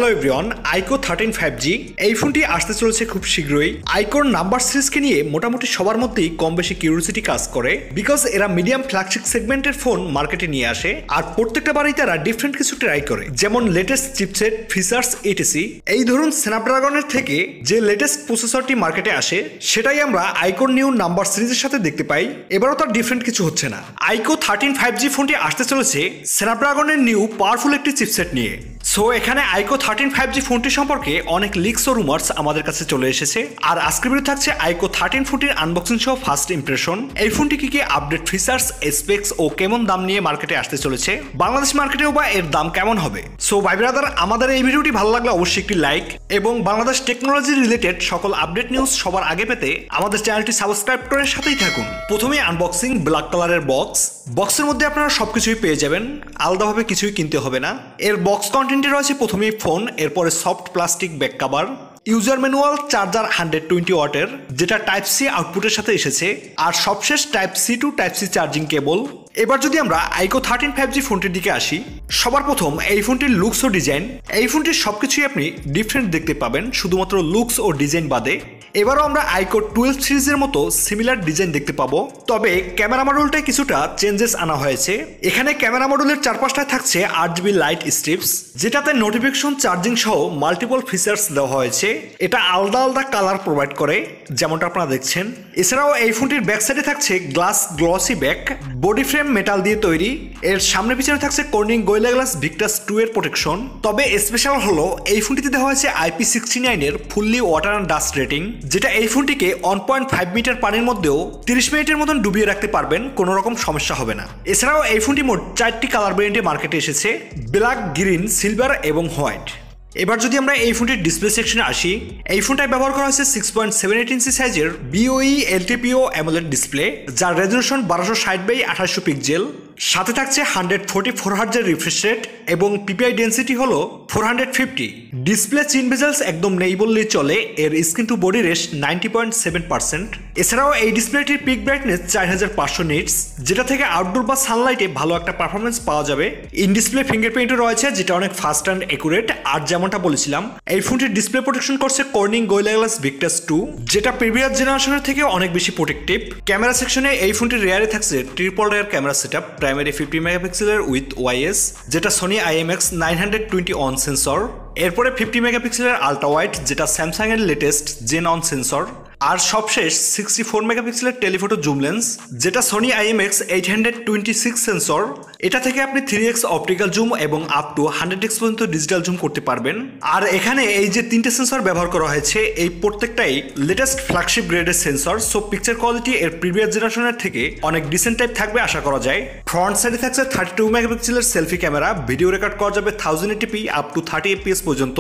Hello everyone, আইকো 13 5G এই ফোনটি আসতে চলেছে খুব শীঘ্রই। আইকোর নাম্বার সিরিজকে নিয়ে মোটামুটি সবার মধ্যেই কম বেশি কিউরিওসিটি কাজ করে, বিকজ এরা মিডিয়াম ফ্ল্যাগশিপ সেগমেন্টের ফোন মার্কেটে নিয়ে আসে আর প্রত্যেকটা বারেই তারা ডিফারেন্ট কিছু ট্রাই করে, যেমন লেটেস্ট চিপসেট, ফিচার্স ইটিসি। এই ধরুন স্ন্যাপড্রাগনের থেকে যে লেটেস্ট প্রসেসরটি মার্কেটে আসে সেটাই আমরা আইকোর নিউ নাম্বার সিরিজের সাথে দেখতে পাই। এবারও তার ডিফারেন্ট কিছু হচ্ছে না। আইকো 13 5G ফোনটি আসতে চলেছে স্ন্যাপড্রাগনের নিউ পাওয়ারফুল একটি চিপসেট নিয়ে। সো এখানে আইকো 13 5G ফোনটি সম্পর্কে অনেক লিকস ও রুমার্স আমাদের কাছে চলে এসেছে, আর আজকের ভিডিও থাকছে আইকো 13 ফোনটির আনবক্সিং সহ ফার্স্ট ইমপ্রেশন। এই ফোনটি কি কি আপডেট, ফিচার্স, স্পেক্স ও কেমন দাম নিয়ে মার্কেটে আসতে চলেছে, বাংলাদেশ মার্কেটেও বা এর দাম কেমন হবে। সো ভাই ব্রাদার, আমাদের এই ভিডিওটি ভালো লাগলে অবশ্যই একটি লাইক এবং বাংলাদেশ টেকনোলজি রিলেটেড সকল আপডেট নিউজ সবার আগে পেতে আমাদের চ্যানেলটি সাবস্ক্রাইব করে সাথেই থাকুন। প্রথমে আনবক্সিং, ব্ল্যাক কালারের বক্সের মধ্যে আপনারা সবকিছুই পেয়ে যাবেন, আলাদাভাবে কিছুই কিনতে হবে না। এর বক্স কন্টেন্টে রয়েছে প্রথমেই ফোন, এরপরে soft plastic back cover, user manual, charger 120 ওয়াটের যেটা টাইপ সি আউটপুটের সাথে এসেছে, আর সবশেষ type C to type C charging cable. এবার যদি আমরা আইকো 13 5G ফোনটির দিকে আসি, সবার প্রথম এই ফোনটির লুকস ও ডিজাইন। এই ফোনটির সবকিছুই আপনি ডিফারেন্ট দেখতে পাবেন, শুধুমাত্র লুকস ও ডিজাইন বাদে। এবারও আমরা আইকো 12 সিরিজের মতো সিমিলার ডিজাইন দেখতে পাবো, তবে ক্যামেরা মডেলটায় কিছুটা চেঞ্জেস আনা হয়েছে। এখানে ক্যামেরা মডেলের চারপাশটায় থাকছে 8GB লাইট স্ট্রিপস, যেটাতে নোটিফিকেশন, চার্জিং সহ মাল্টিপল ফিচার্স দেওয়া হয়েছে। এটা আলাদা আলাদা কালার প্রোভাইড করে, যেমনটা আপনারা দেখছেন। এছাড়াও এই ফোনটির ব্যাক সাইডে থাকছে glass glossy back, body frame metal দিয়ে তৈরি। এর সামনে পিছনে থাকছে কর্নিং গোরিলা গ্লাস ভিক্টাস 2 এর প্রোটেকশন। তবে স্পেশাল হলো এই ফোনটিতে দেওয়া হয়েছে IP69 এর fully water and dust rating, যেটা এই ফোনটিকে 1.5 মিটার পানির মধ্যেও 30 মিনিটের মতন ডুবিয়ে রাখতে পারবেন, কোনো রকম সমস্যা হবে না। এছাড়াও এই ফোনটি মোট 4টি কালার ভেরিয়েন্টে মার্কেটে এসেছে, ব্ল্যাক, গ্রিন, সিলভার এবং হোয়াইট। এবার যদি আমরা এই ফোনটির ডিসপ্লে সেকশনে আসি, এই ফোনটায় ব্যবহার করা হয়েছে 6.78 ইঞ্চি সাইজের BOE LTPO অ্যামোলেড ডিসপ্লে, যার রেজলিউশন 1260x2800 পিক্সেল। সাথে থাকছে 144 হার্টজের রিফ্রেশ রেট এবং PPI ডেন্সিটি হলো 450। ডিসপ্লে চিন বেজেলস একদম নেই বললেই চলে, এর স্ক্রিন টু বডি রেশ 90.7%। এছাড়াও এই ডিসপ্লেটির পিক ব্রাইটনেস 4500 নিটস, যেটা থেকে আউটডোর বা সানলাইটে ভালো একটা পারফরমেন্স পাওয়া যাবে। ইন ডিসপ্লে ফিঙ্গারপ্রিন্টও রয়েছে, যেটা অনেক ফাস্ট অ্যান্ড একুরেট। আর যেমনটা বলেছিলাম, এই ফোনটির ডিসপ্লে প্রোটেকশন করছে কর্নিং গোরিলা গ্লাস ভিক্টাস 2, যেটা প্রিভিয়াস জেনারেশনের থেকে অনেক বেশি প্রোটেক্টিভ। ক্যামেরা সেকশনে এই ফোনটির রেয়ারে থাকছে triple rare camera setup, primary 50 মেগাপিক্সেলের উইথ OIS, যেটা সোনি IMX 920 অন সেন্সর। এরপরে 50 মেগাপিক্সেলের আলট্রা ওয়াইড, যেটা স্যামসাং এর লেটেস্ট জেন অন সেন্সর। আর সবশেষ 64 মেগাপিক্সেলের টেলিফোটো জুম লেন্স, যেটা সোনি IMX 826 সেন্সর। এটা থেকে আপনি 3x অপটিক্যাল জুম এবং আপ টু 100x পর্যন্ত ডিজিটাল জুম করতে পারবেন। আর এখানে এই যে 3টে সেন্সর ব্যবহার করা হয়েছে, এই প্রত্যেকটাই লেটেস্ট ফ্ল্যাগশিপ গ্রেডের সেন্সর। সো পিকচার কোয়ালিটি এর প্রিভিয়াস জেনারেশনের থেকে অনেক ডিসেন্ট টাইপ থাকবে আশা করা যায়। ফ্রন্ট সাইডে থাকছে 32 মেগাপিক্সেলের সেলফি ক্যামেরা, ভিডিও রেকর্ড করা যাবে 1080p আপ টু 30 fps পর্যন্ত।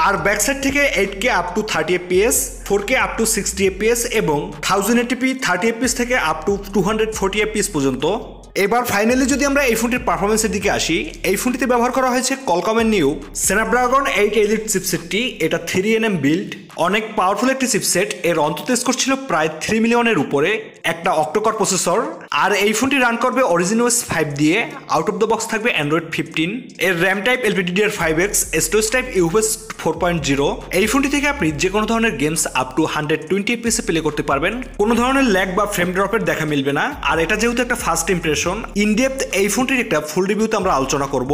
আর ব্যাক সাইড থেকে 8K up to 30 fps, 4K up to 60 fps এবং 1080p 30 fps থেকে আপ টু 240 fps পর্যন্ত। এবার ফাইনালি যদি আমরা এই ফোনটির পারফরমেন্সের দিকে আসি, এই ফোনটিতে ব্যবহার করা হয়েছে কলকমের নিউ স্ন্যাপড্রাগন 8 এলিট চিপসেটটি। এটা 3nm বিল্ড, অনেক পাওয়ারফুল একটি চিপসেট। এর অন্তত স্কোর ছিল প্রায় 3 মিলিয়নের উপরে, একটা অক্টোকর প্রসেসর। আর এই ফোনটি রান করবে অরিজিনওএস 5 দিয়ে। আউট অফ দ্য বক্স থাকবে অ্যান্ড্রয়েড 15। এর RAM type LPDDR5X, storage type UFS 4.0। এই ফোনটি থেকে আপনি যে কোনো ধরনের games up to 120 fps play করতে পারবেন, কোনো ধরনের ল্যাগ বা ফ্রেম ড্রপের দেখা মিলবে না। আর এটা যেহেতু একটা ফার্স্ট ইমপ্রেশন, ইনডেপথ এই ফোনটির একটা ফুল রিভিউতে আমরা আলোচনা করব।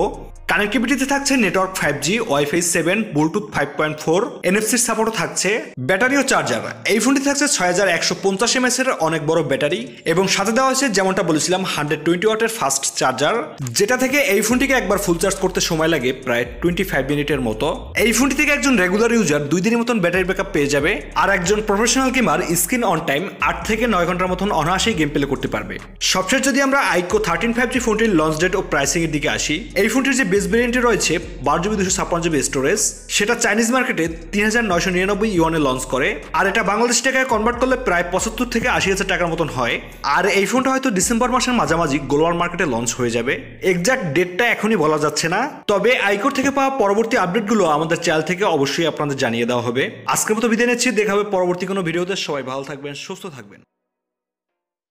কানেক্টিভিটিতে থাকছে network 5G, Wi-Fi 7, Bluetooth 5.4, NFC সাপোর্টও থাকছে। ব্যাটারি ও চার্জার, এই ফোনটি থাকছে 6150 mAh এর অনেক বড় ব্যাটারি, এবং সাথে দেওয়া হয়েছে যেমনটা বলেছিলাম 120 ওয়াটের ফাস্ট চার্জার, যেটা থেকে এই ফোনটিকে একবার ফুল চার্জ করতে সময় লাগে প্রায় 25 মিনিটের মতো। এই ফোনটি থেকে একজন রেগুলার ইউজার 2 দিনের মতন ব্যাটারি ব্যাকআপ পেয়ে যাবে, আর একজন professional gamer screen on time 8 থেকে 9 ঘন্টার মতন অনায়াসেই গেম প্লে করতে পারবে। সবশেষ যদি আমরা আইকো 13 5G ফোনটির লঞ্চ ডেট ও প্রাইসিং এর দিকে আসি, এই ফোনটির যে বেস ভেরিয়েন্টে রয়েছে 12GB 256GB স্টোরেজ, সেটা চাইনিজ মার্কেটে 3999 ইউয়ানে লঞ্চ করে। আর এটা বাংলাদেশ টাকায় কনভার্ট করলে প্রায় 75 থেকে 80,000 টাকার মতন হয়। আর এই ফোনটা হয়তো ডিসেম্বর মাসের মাঝামাঝি গ্লোবাল মার্কেটে লঞ্চ হয়ে যাবে। এক্সাক্ট ডেটটা এখনই বলা যাচ্ছে না, তবে আইকোর থেকে পাওয়া পরবর্তী আপডেটগুলো আমাদের চ্যানেল থেকে অবশ্যই আপনাদের জানিয়ে দেওয়া হবে। আজকের মতো বিদায় নিচ্ছি, দেখা হবে পরবর্তী কোনো ভিডিওতে। সবাই ভালো থাকবেন, সুস্থ থাকবেন।